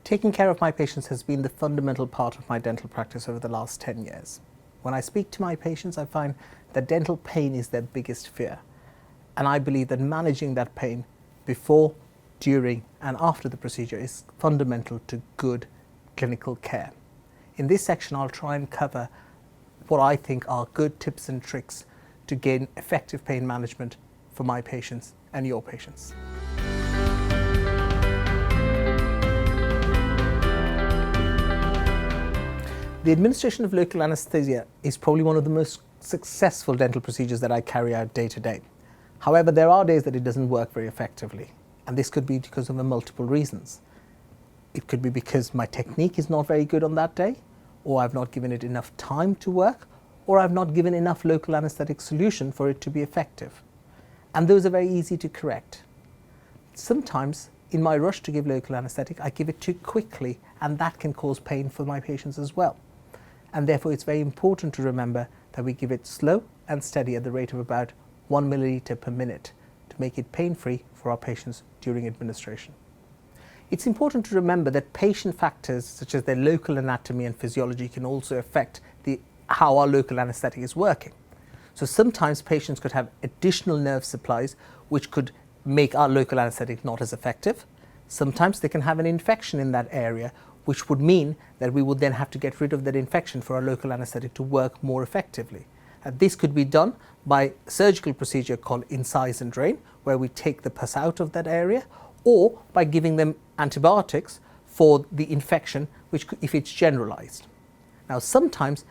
Taking care of my patients has been the fundamental part of my dental practice over the last 10 years. When I speak to my patients, I find that dental pain is their biggest fear. And I believe that managing that pain before, during, and after the procedure is fundamental to good clinical care. In this section, I'll try and cover what I think are good tips and tricks to gain effective pain management for my patients and your patients. The administration of local anaesthesia is probably one of the most successful dental procedures that I carry out day to day. However, there are days that it doesn't work very effectively, and this could be because of multiple reasons. It could be because my technique is not very good on that day, or I've not given it enough time to work, or I've not given enough local anaesthetic solution for it to be effective. And those are very easy to correct. Sometimes, in my rush to give local anaesthetic, I give it too quickly, and that can cause pain for my patients as well. And therefore, it's very important to remember that we give it slow and steady at the rate of about 1 milliliter per minute to make it pain-free for our patients during administration. It's important to remember that patient factors such as their local anatomy and physiology can also affect how our local anaesthetic is working. So sometimes patients could have additional nerve supplies which could make our local anaesthetic not as effective. Sometimes they can have an infection in that area, which would mean that we would then have to get rid of that infection for our local anaesthetic to work more effectively. This could be done by a surgical procedure called incise and drain, where we take the pus out of that area, or by giving them antibiotics for the infection, if it's generalized. Now, sometimes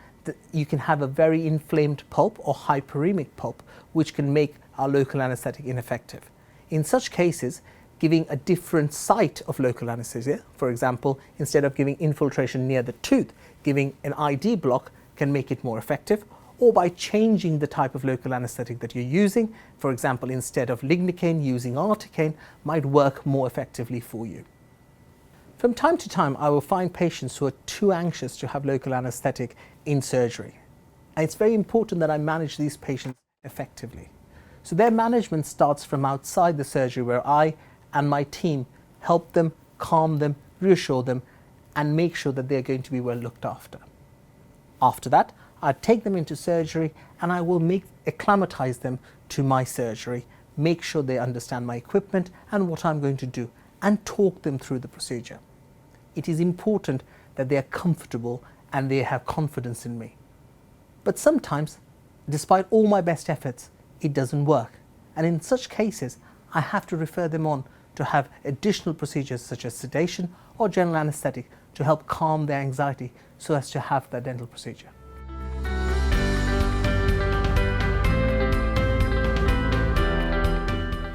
you can have a very inflamed pulp or hyperemic pulp, which can make our local anaesthetic ineffective. In such cases, giving a different site of local anaesthesia, for example, instead of giving infiltration near the tooth, giving an ID block can make it more effective, or by changing the type of local anaesthetic that you're using, for example, instead of lignocaine, using articaine, might work more effectively for you. From time to time, I will find patients who are too anxious to have local anaesthetic in surgery. And it's very important that I manage these patients effectively. So their management starts from outside the surgery, where I and my team help them, calm them, reassure them, and make sure that they're going to be well looked after. After that, I take them into surgery and I will acclimatize them to my surgery, make sure they understand my equipment and what I'm going to do, and talk them through the procedure. It is important that they are comfortable and they have confidence in me. But sometimes, despite all my best efforts, it doesn't work. And in such cases, I have to refer them on to have additional procedures such as sedation or general anaesthetic to help calm their anxiety so as to have that dental procedure.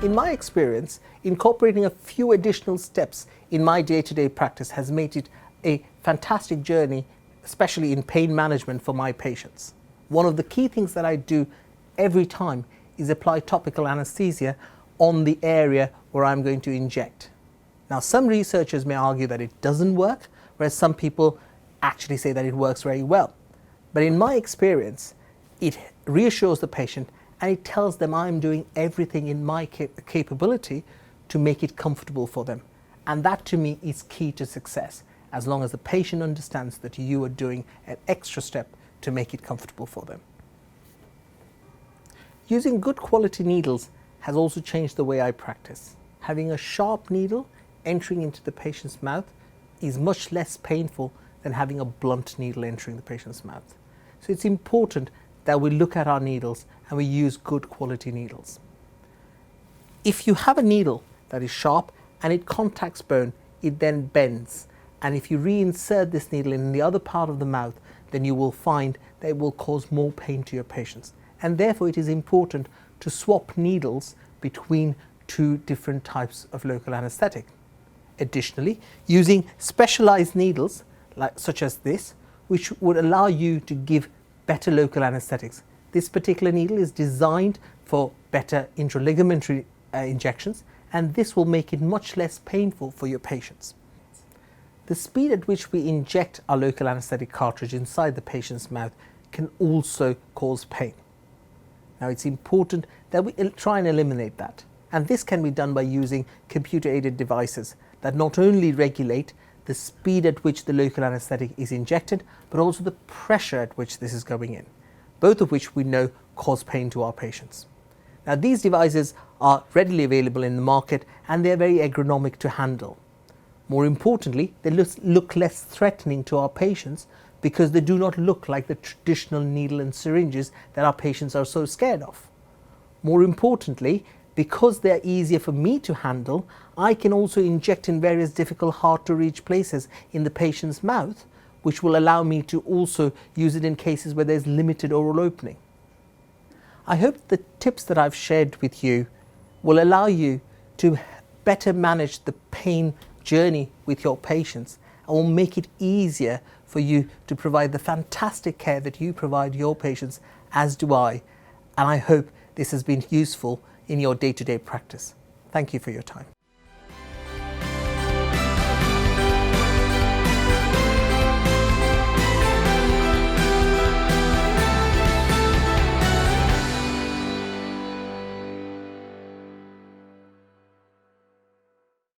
In my experience, incorporating a few additional steps in my day-to-day practice has made it a fantastic journey, especially in pain management for my patients. One of the key things that I do every time is apply topical anaesthesia on the area where I'm going to inject. Now, some researchers may argue that it doesn't work, whereas some people actually say that it works very well. But in my experience, it reassures the patient and it tells them I'm doing everything in my capability to make it comfortable for them. And that to me is key to success, as long as the patient understands that you are doing an extra step to make it comfortable for them. Using good quality needles has also changed the way I practice. Having a sharp needle entering into the patient's mouth is much less painful than having a blunt needle entering the patient's mouth. So it's important that we look at our needles and we use good quality needles. If you have a needle that is sharp and it contacts bone, it then bends. And if you reinsert this needle in the other part of the mouth, then you will find that it will cause more pain to your patients. And therefore it is important to swap needles between two different types of local anaesthetic. Additionally, using specialized needles such as this, which would allow you to give better local anaesthetics. This particular needle is designed for better intraligamentary injections, and this will make it much less painful for your patients. The speed at which we inject our local anaesthetic cartridge inside the patient's mouth can also cause pain. Now, it's important that we try and eliminate that, and this can be done by using computer-aided devices that not only regulate the speed at which the local anaesthetic is injected, but also the pressure at which this is going in, both of which we know cause pain to our patients. Now, these devices are readily available in the market and they are very ergonomic to handle. More importantly, they look less threatening to our patients because they do not look like the traditional needle and syringes that our patients are so scared of. More importantly, because they are easier for me to handle, I can also inject in various difficult, hard to reach places in the patient's mouth, which will allow me to also use it in cases where there's limited oral opening. I hope the tips that I've shared with you will allow you to better manage the pain journey with your patients and will make it easier for you to provide the fantastic care that you provide your patients, as do I. And I hope this has been useful in your day-to-day practice. Thank you for your time.